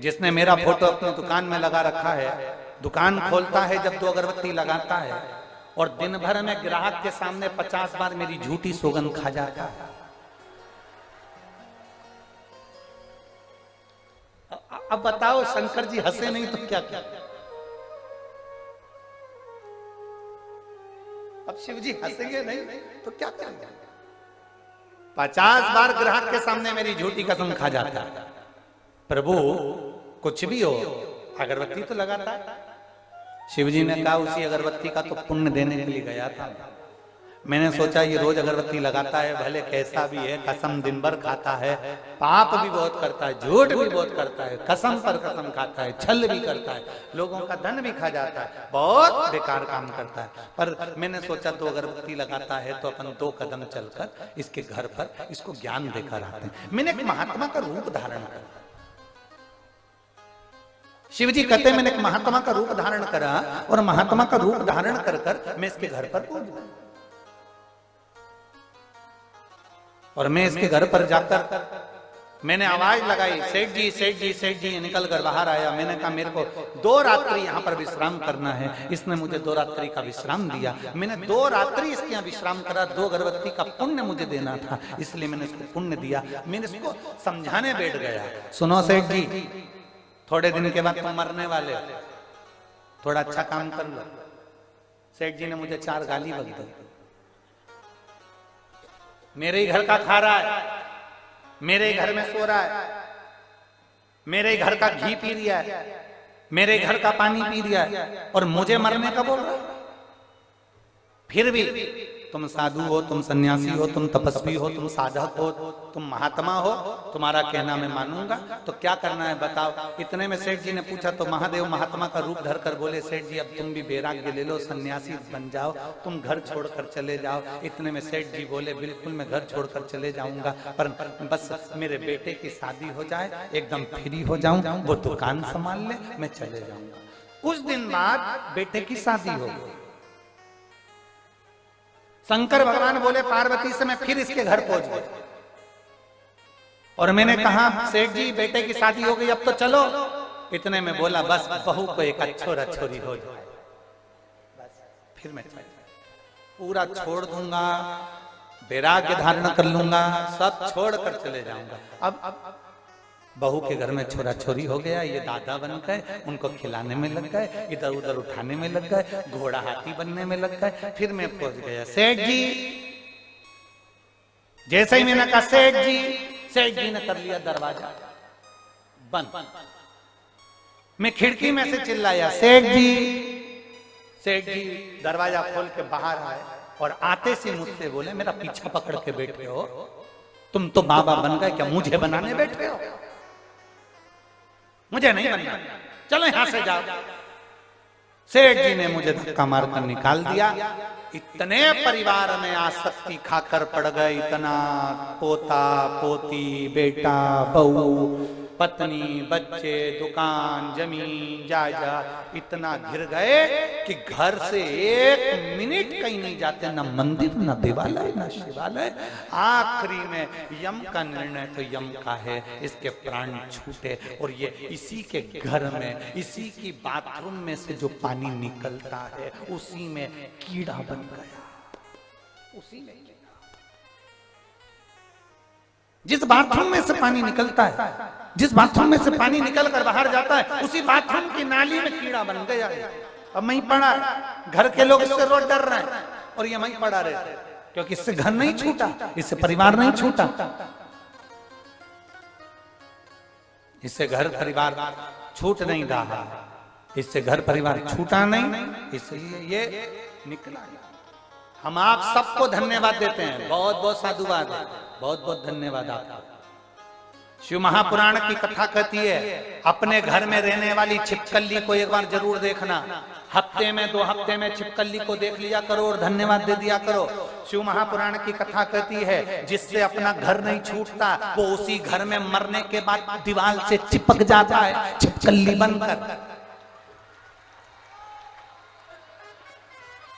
जिसने मेरा फोटो अपनी दुकान में लगा रखा है। दुकान खोलता है जब 2 अगरबत्ती लगाता है और दिन भर में ग्राहक के सामने 50 बार मेरी झूठी सौगंध खा जाता है। अब बताओ, शंकर जी हंसे नहीं तो क्या क्या? अब शिव जी हंसेंगे नहीं तो क्या करेंगे? 50 बार ग्राहक के सामने मेरी झूठी कसम खा जाता है। प्रभु कुछ भी हो, अगरबत्ती तो लगाता है। शिव जी ने कहा उसी अगरबत्ती का तो पुण्य देने के लिए गया था। मैंने सोचा ये रोज अगरबत्ती लगाता है, भले कैसा भी है, कसम दिन भर खाता है, पाप भी बहुत करता है, झूठ भी बहुत करता है, कसम पर कसम खाता है, छल भी करता है, लोगों का धन भी खा जाता है, बहुत बेकार काम करता है। पर मैंने सोचा 2 अगरबत्ती लगाता है तो अपन 2 कदम चलकर इसके घर पर इसको ज्ञान देकर आते हैं। मैंने एक महात्मा का रूप धारण करा। शिव जी कहते मैंने एक महात्मा का रूप धारण करा और महात्मा का रूप धारण कर कर मैं इसके घर पर पहुंच गया। और मैं इसके घर पर जाकर मैंने आवाज लगाई, सेठ जी सेठ जी सेठ जी। निकल कर बाहर आया। मैंने कहा मेरे को 2 रात्रि यहाँ पर विश्राम करना है। इसने मुझे 2 रात्रि का विश्राम दिया। मैंने 2 रात्रि इसके यहाँ विश्राम करा। 2 अगरबत्ती का पुण्य मुझे देना था, इसलिए मैंने इसको पुण्य दिया। मैंने इसको समझाने बैठ गया, सुनो सेठ जी, थोड़े दिन के बाद तुम मरने वाले, थोड़ा अच्छा काम कर लो। सेठ जी ने मुझे 4 गाली बक दी। मेरे ही घर का खा रहा है, मेरे ही घर में सो रहा है, मेरे ही घर का घी पी लिया है, मेरे घर का पानी पी लिया है और मुझे मरने का बोल रहा है। फिर भी तुम साधु हो, तुम सन्यासी हो, तुम तपस्वी हो, तुम साधक हो, तुम महात्मा हो, तुम्हारा कहना मैं मानूंगा, तो क्या करना है बताओ। इतने में सेठ जी ने पूछा तो महादेव महात्मा का रूप धरकर बोले, सेठ जी अब तुम भी वैराग्य ले लो, सन्यासी बन जाओ, तुम घर छोड़कर चले जाओ। इतने में सेठ जी बोले बिल्कुल मैं घर छोड़कर चले जाऊंगा, पर बस मेरे बेटे की शादी हो जाए, एकदम फ्री हो जाऊं, वो दुकान संभाल ले, मैं चले जाऊंगा। कुछ दिन बाद बेटे की शादी हो गई। शंकर भगवान बोले पार्वती से मैं फिर इसके घर पहुंच गया और मैंने कहा सेठ जी बेटे की शादी हो गई, अब तो चलो। इतने में बोला बस बहू को एक अच्छोरा छोरी हो जाए, बस फिर मैं पूरा छोड़ दूंगा, वैराग्य धारण कर लूंगा, सब छोड़ कर चले जाऊंगा। अब बहू के घर में छोरा छोरी हो गया, ये दादा बन गए, उनको खिलाने में लग गए, इधर उधर उठाने में लग गए, घोड़ा हाथी बनने में लग गए। फिर मैं पहुंच गया सेठ जी। जैसे ही मैंने कहा सेठ जी, सेठ जी ने कर लिया दरवाजा बंद। मैं खिड़की में से चिल्लाया सेठ जी, सेठ जी दरवाजा खोल के बाहर आए और आते से मुझसे बोले मेरा पीछा पकड़ के बैठे हो, तुम तो बाबा बन गए, क्या मुझे बनाने बैठे हो? मुझे नहीं बनना, चलो यहां से जाओ। सेठ जी ने मुझे धक्का मारकर निकाल दिया। इतने परिवार में आसक्ति खाकर पड़ गए, इतना पोता पोती बेटा बहू पत्नी बच्चे दुकान जमीन जायदाद इतना घिर गए कि घर से एक मिनट कहीं नहीं जाते, न मंदिर न देवालय न शिवालय। आखिरी में यम का निर्णय तो यम का है, इसके प्राण छूटे और ये इसी के घर में इसी की बाथरूम में से जो पानी निकलता है उसी में कीड़ा बन गया। उसी में जिस बाथरूम में से पानी निकलता है, जिस बाथरूम में से पानी निकल कर बाहर जाता है उसी बाथरूम की नाली में कीड़ा बन गया। अब वहीं पड़ा, घर के लोग इससे रोज डर रहे हैं और ये वहीं पड़ा रहे, क्योंकि इससे घर नहीं छूटा, इससे परिवार नहीं छूटा, इससे घर परिवार छूट नहीं रहा, इससे घर परिवार छूटा नहीं, इसलिए ये निकला। हम आप सबको धन्यवाद देते हैं, बहुत बहुत साधुवाद है, बहुत बहुत धन्यवाद आपका। शिव महापुराण की कथा कहती है अपने घर में रहने वाली छिपकली को एक बार जरूर देखना, हफ्ते में 2 हफ्ते में छिपकली को देख लिया करो और धन्यवाद दे दिया करो। शिव महापुराण की कथा कहती है जिससे अपना घर नहीं छूटता वो उसी घर में मरने के बाद दीवार से चिपक जाता है छिपकली बनकर।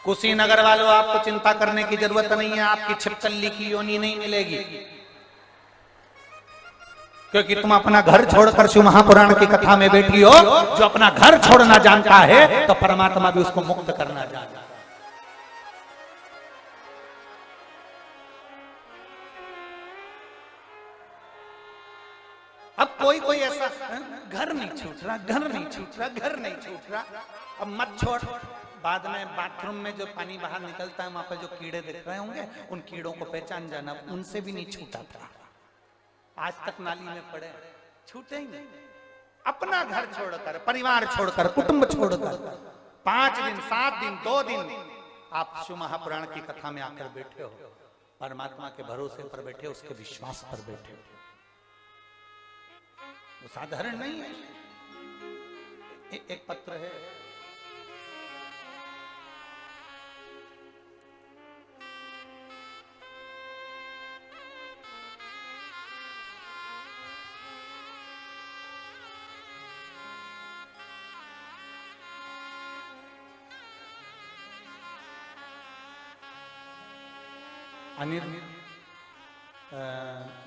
कुशीनगर वालों आपको चिंता करने की जरूरत नहीं है, आपकी छिपकली की योनि नहीं मिलेगी, क्योंकि तुम अपना घर छोड़कर शिव महापुराण की कथा में बैठी हो। जो अपना घर छोड़ना जानता है तो परमात्मा भी उसको मुक्त करना जानता है। अब कोई ऐसा घर नहीं छूट रहा, घर नहीं छूट रहा, घर नहीं छूट रहा, अब मत छोड़। बाद में बाथरूम में जो पानी बाहर निकलता है वहां पर जो कीड़े दिख रहे होंगे उन कीड़ों को पहचान जाना, उनसे भी नहीं छूटा था, आज तक नाली में पड़े, छूटे ही नहीं। अपना घर छोड़कर परिवार छोड़कर कुटुंब छोड़कर 5 दिन 7 दिन 2 दिन आप शिव महापुराण की कथा में आकर बैठे हो, परमात्मा के भरोसे पर बैठे हो, उसके विश्वास पर बैठे हो, वो साधारण नहीं है। एक पत्र है,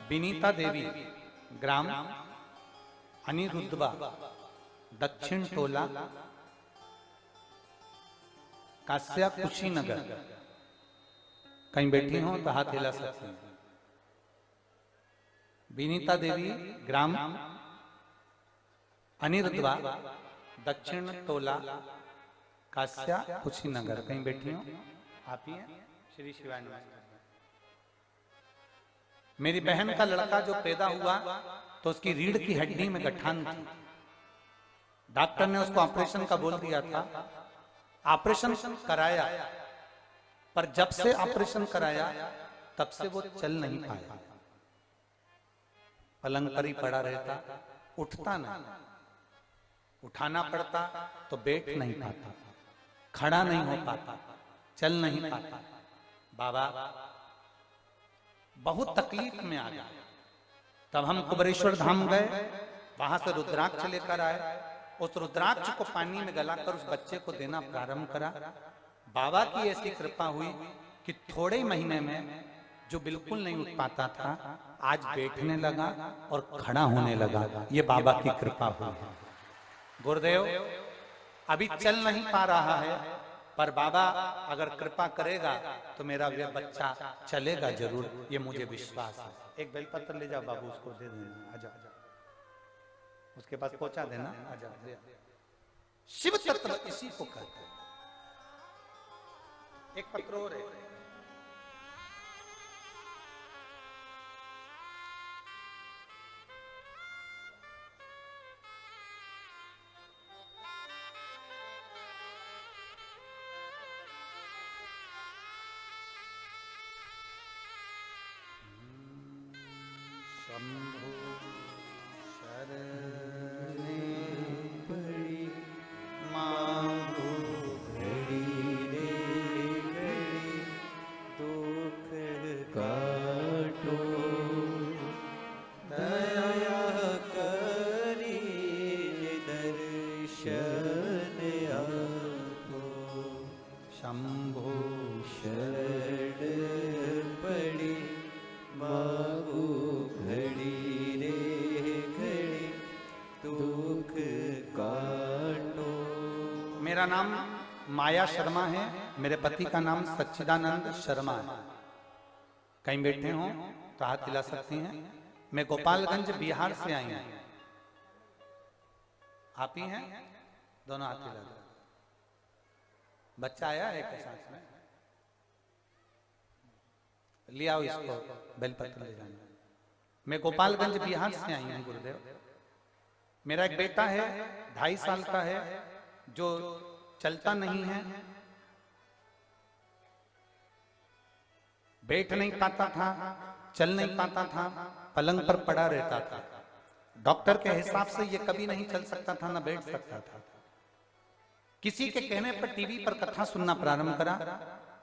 विनीता देवी ग्राम अनिरुद्धवा दक्षिण टोला कास्या कुशीनगर, कहीं बैठी हो तो हाथ हिला सकते हैं। विनीता देवी ग्राम अनिरुद्धवा दक्षिण टोला कास्या कुशीनगर, कहीं बैठी हो आप ही हैं। श्री शिवाय नमः। मेरी बहन का लड़का जो पैदा हुआ तो उसकी रीढ़ की हड्डी में गठान थी, डॉक्टर ने उसको ऑपरेशन का बोल दिया था। ऑपरेशन कराया, पर जब से ऑपरेशन कराया तब से वो चल नहीं पाया, पलंग पर ही पड़ा रहता, उठता नहीं, उठाना पड़ता तो बैठ नहीं पाता, खड़ा नहीं हो पाता, चल नहीं पाता। बाबा बहुत तकलीफ में आ गया, तब हम कुबरेश्वर धाम गए, वहां से रुद्राक्ष लेकर आए, उस रुद्राक्ष को पानी में गलाकर उस बच्चे को देना प्रारंभ करा। बाबा की ऐसी कृपा हुई कि थोड़े महीने में जो बिल्कुल नहीं उठ पाता था आज बैठने लगा और खड़ा होने लगा। ये बाबा की कृपा हुई। गुरुदेव अभी चल नहीं पा रहा है, पर बाबा अगर कृपा करेगा तो मेरा ये बच्चा चलेगा जरूर, ये मुझे विश्वास है। एक बेलपत्र ले जाओ बाबू, उसको दे देना, आजा उसके पास पहुंचा देना, आजा। शिव तत्व इसी को कहते हैं। एक पत्र और है, शंभु शरणे पड़ी मांगो शंभो शरण पड़ी मांगू घड़ी रे घड़ी दुख काटो। मेरा नाम माया शर्मा है, मेरे पति का नाम सच्चिदानंद शर्मा है। कहीं बैठे हो तो हाथ हिला सकती हैं। मैं गोपालगंज बिहार से आई हूं। आप ही हैं? दोनों हाथ हिला दो। बच्चा आया है के साथ में? ले आओ इसको, बेलपत्र ले जाना। मैं गोपालगंज बिहार से आई हूं गुरुदेव। मेरा एक बेटा है 2.5 साल का है, जो चलता नहीं है, बैठ नहीं पाता था, चल नहीं पाता था, पलंग पर पड़ा रहता था। डॉक्टर के हिसाब से ये कभी नहीं चल सकता था, ना बैठ सकता था। किसी के कहने पर टीवी पर कथा सुनना प्रारंभ करा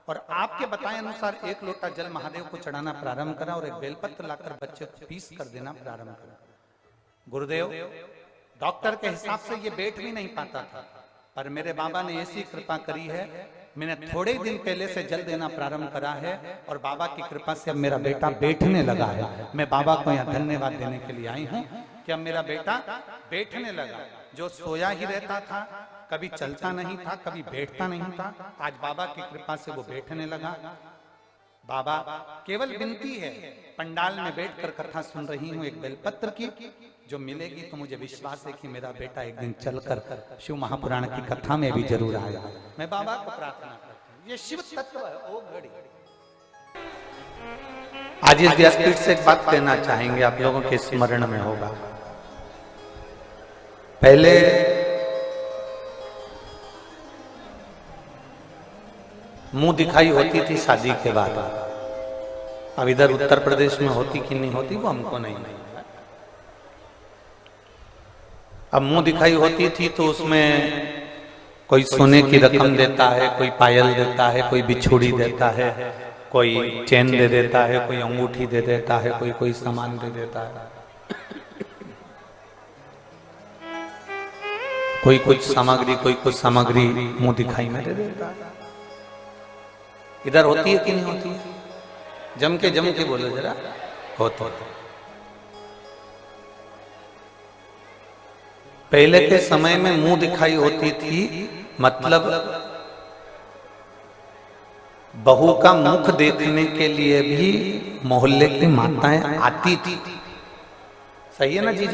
और आपके बताए अनुसार 1 लोटा जल महादेव को चढ़ाना प्रारंभ करा और एक बेलपत्र लाकर बच्चे को पीस कर देना प्रारंभ करा। गुरुदेव, डॉक्टर के हिसाब से ये बैठ भी नहीं पाता था, पर मेरे बाबा ने ऐसी कृपा करी है, मैंने थोड़े दिन पहले से जल देना प्रारंभ करा है और बाबा की कृपा से अब मेरा बेटा बैठने लगा है। मैं बाबा को यहाँ धन्यवाद देने के लिए आई हूँ कि अब मेरा बेटा बैठने लगा। जो सोया ही रहता था, कभी चलता नहीं था, कभी बैठता नहीं था, आज बाबा की कृपा से वो बैठने लगा। बाबा, केवल विनती है, पंडाल में बैठकर कथा सुन रही हूँ एक बेलपत्र की, जो मिलेगी तो मुझे विश्वास है कि मेरा बेटा एक दिन चलकर शिव महापुराण की कथा में भी जरूर आएगा। मैं बाबा को प्रार्थना करता हूँ, ये शिव तत्व है। ओ घड़ी, आज इस व्यासपीठ से एक बात कहना चाहेंगे, आप लोगों के स्मरण में होगा। पहले मुंह दिखाई होती थी शादी के बाद, अब इधर उत्तर प्रदेश में होती कि नहीं होती वो हमको नहीं। अब मुंह दिखाई होती थी तो उसमें कोई सोने की रकम देता है, कोई पायल देता है, कोई बिछुड़ी देता है, कोई चेन दे देता है, कोई अंगूठी दे देता है, कोई सामान दे देता है, कोई कुछ सामग्री मुंह दिखाई में दे देता है। इधर होती है कि नहीं होती है? जम के बोलो जरा, होती है। पहले के समय में मुंह दिखाई होती थी, मतलब बहू का मुख देखने के लिए भी मोहल्ले की माताएं आती थी। सही है ना जी?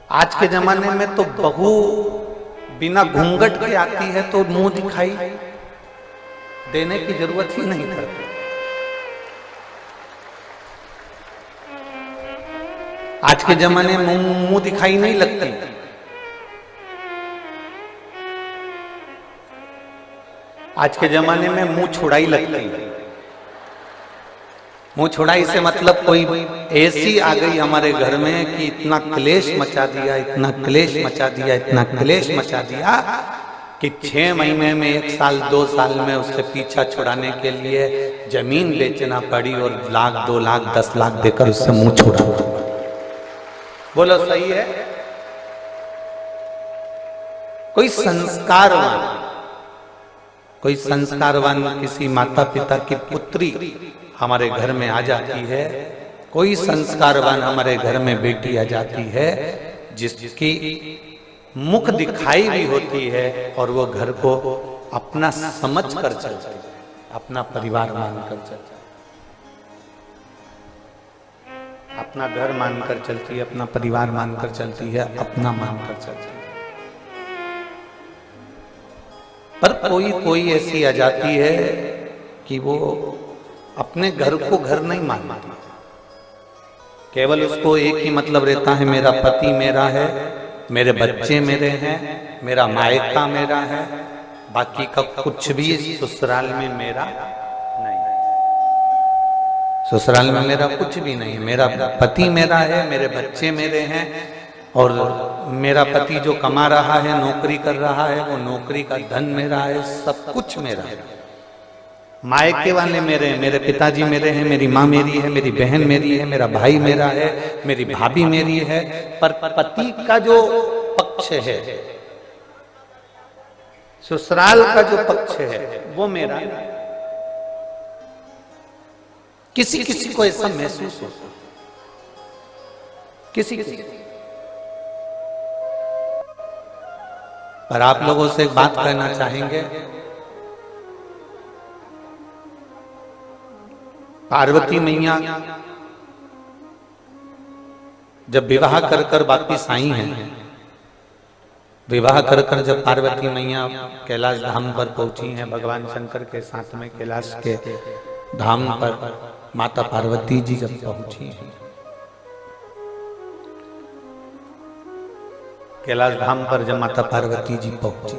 आज के जमाने में तो बहू बिना घूंघट के आती है तो मुंह दिखाई देने की जरूरत ही नहीं पड़ती। आज के जमाने में मुंह दिखाई नहीं लगती। आज के जमाने में मुंह छुड़ाई लगती है। मुंह छुड़ाई से मतलब कोई ऐसी आ गई हमारे घर में कि इतना क्लेश मचा दिया, इतना क्लेश मचा दिया, इतना क्लेश मचा दिया कि 6 महीने में 1 साल 2 साल में उससे पीछा छुड़ाने के लिए जमीन बेचना पड़ी और 1 लाख 2 लाख 10 लाख देकर उससे मुंह छुड़ाना। बोलो सही है? कोई संस्कारवान किसी माता पिता की पुत्री हमारे घर में आ जाती है, कोई संस्कारवान हमारे घर में बेटी आ जाती है जिसकी मुख दिखाई भी होती है और वो घर को अपना समझ कर चलती है, अपना परिवार मानकर चलती है, अपना घर मानकर चलती है, अपना परिवार मानकर चलती है, अपना मानकर चलती है। पर कोई ऐसी आ जाती है कि वो अपने घर को घर नहीं मानती, केवल उसको एक ही मतलब रहता है, मेरा पति मेरा है, मेरे बच्चे मेरे हैं, मेरा मायका मेरा है, बाकी का कुछ भी ससुराल में मेरा नहीं, ससुराल में मेरा कुछ भी नहीं है। मेरा पति मेरा है, मेरे बच्चे मेरे हैं और मेरा पति जो कमा रहा है, नौकरी कर रहा है, वो नौकरी का धन मेरा है, सब कुछ मेरा है। मायके वाले मेरे हैं, मेरे पिताजी मेरे हैं, मेरी माँ मेरी है, मेरी बहन मेरी है, मेरा भाई मेरा है, मेरी भाभी मेरी है, पर पति का जो पक्ष है, ससुराल का जो पक्ष है वो मेरा नहीं। किसी किसी को ऐसा महसूस होता, किसी किसी। पर आप लोगों से एक बात कहना चाहेंगे, पार्वती मैया जब विवाह कर कर वापिस आई हैं, विवाह कर कर जब पार्वती मैया कैलाश धाम पर पहुंची हैं, भगवान शंकर के साथ में कैलाश के धाम पर माता पार्वती जी जब पहुंची हैं, कैलाश धाम पर जब माता पार्वती जी पहुंची,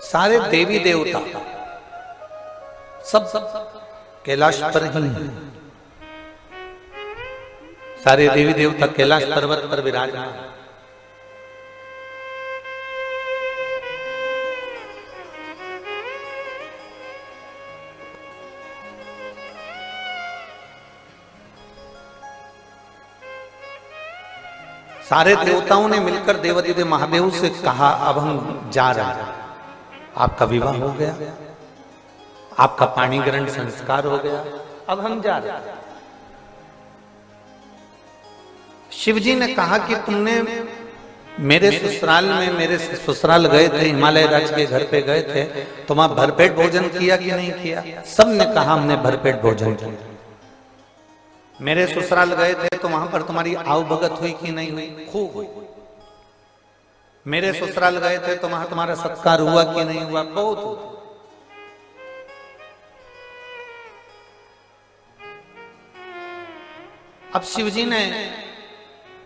सारे देवी देवता सब कैलाश पर ही हैं। सारे देवी देवता कैलाश पर्वत पर विराजमान। सारे देवताओं ने मिलकर देवाधिदेव महादेव से कहा, अब हम जा रहे हैं, आपका विवाह हो गया, आपका पाणी ग्रहण संस्कार हो गया, अब हम जा रहे हैं। शिव जी ने कहा कि तुमने मेरे ससुराल गए थे, हिमालय राज के घर पे गए थे, तुम वहां भरपेट भोजन किया कि नहीं किया? सब ने कहा हमने भरपेट भोजन किया। मेरे ससुराल गए थे तो वहां पर तुम्हारी आव भगत हुई कि नहीं हुई? खूब हुई। मेरे ससुराल गए थे तो वहां तुम्हारा सत्कार हुआ कि नहीं हुआ? बहुत हुआ। अब शिवजी ने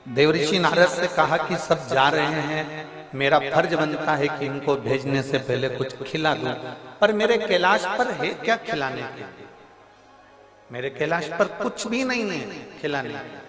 देवऋषि नारद से कहा कि सब जा रहे हैं, मेरा फर्ज बनता है कि इनको भेजने से पहले कुछ खिला दूं, पर मेरे कैलाश पर है क्या खिलाने के? मेरे कैलाश पर कुछ भी नहीं है खिलाने के।